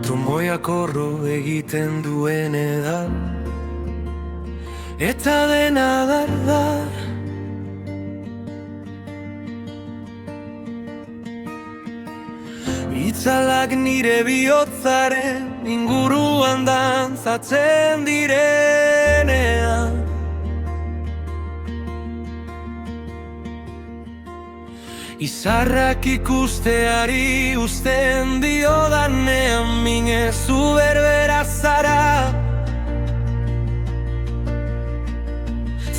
Trumoiak orro egiten duen edar, eta dena dardar. Itzalak nire bihotzaren inguruan dantzatzen direnean, izarrak ikusteari uzten diodanean, minezu berbera zara.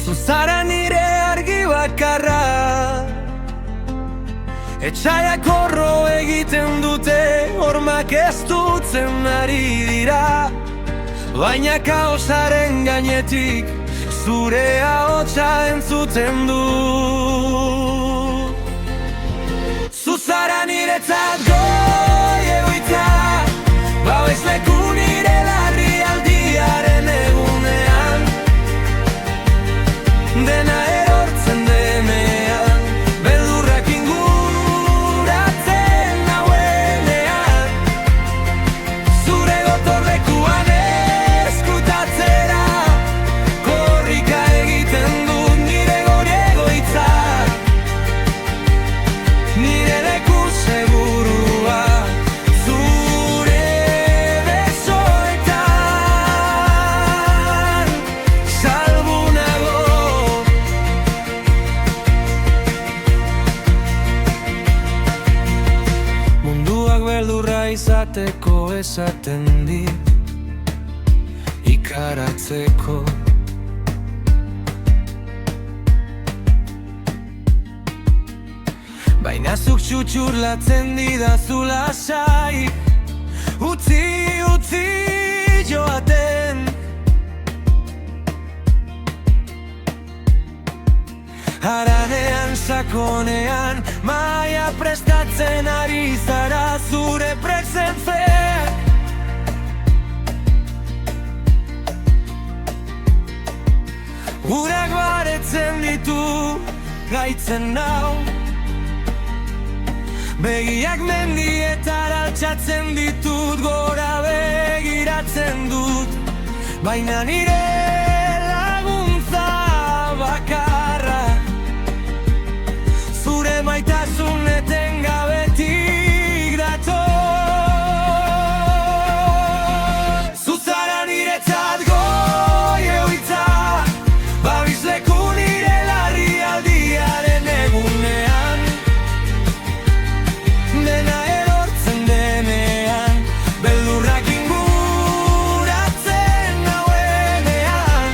Zuzara nire argi bakarra, etxaiak orro egiten dute, hormak ez dutzen ari dira, baina kaosaren gainetik zure ahotsa entzuten du. Zuzara niretzat goi egoitza, babesleku nire larrialdiaren egunean, dena erortzen denean, beldurrak inguratzen nauenean, zure gotorlekuan eskutatzera, korrika egiten dut nire gori egoitzak, nire leku segurua, zure besoetan salbu nago. Munduak beldurra izateko esaten dit, ikaratzeko. Baina zuk txutxurlatzen didazu lasai, utzi joaten. Haranean sakonean, maia prestatzen ari zara zure presentzeak. Urak baretzen ditu, gaitzen nau, begiak mendietara altxatzen ditut, gora begiratzen dut, baina nire laguntza bakarra, zure maitasun etengabetik dator. Zuzara niretzat goi egoitza, babesleku nire larrialdiaren egunean, dena erortzen denean, beldurrak inguratzen nauenean,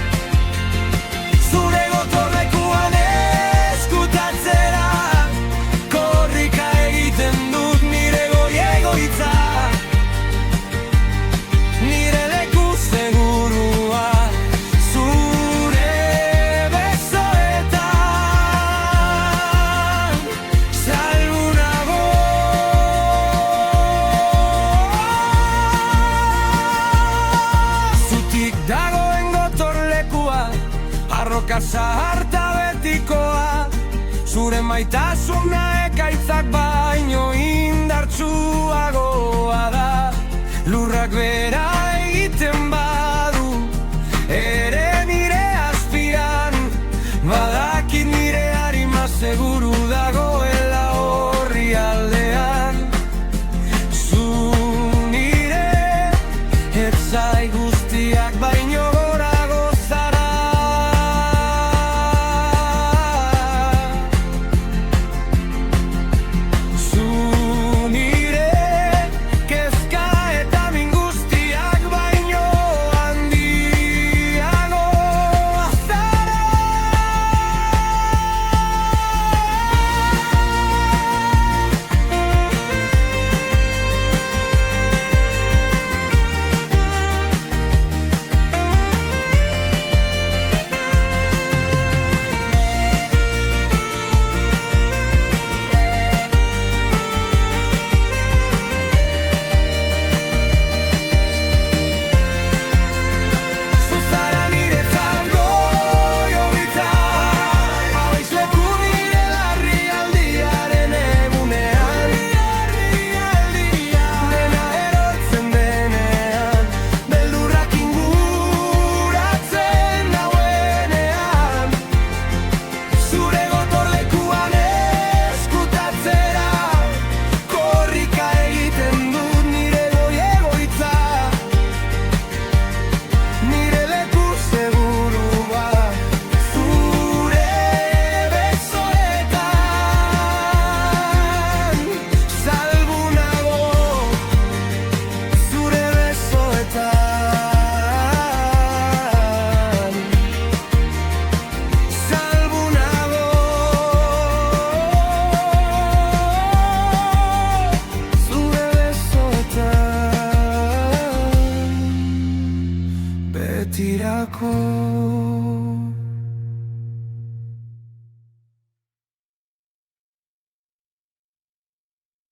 zure gotorlekuan eskutatzera, korrika egiten dut nire goi egoitza, nire leku segurua, zure besoetan salbu nago. Zutik dagoen gotorlekua, arroka zaharta betikoa, zure maitasuna ekaitzak baino indartsuagoa da. Lurrak bera egiten badu, ere nire azpian, badakit nire arima seguru dago.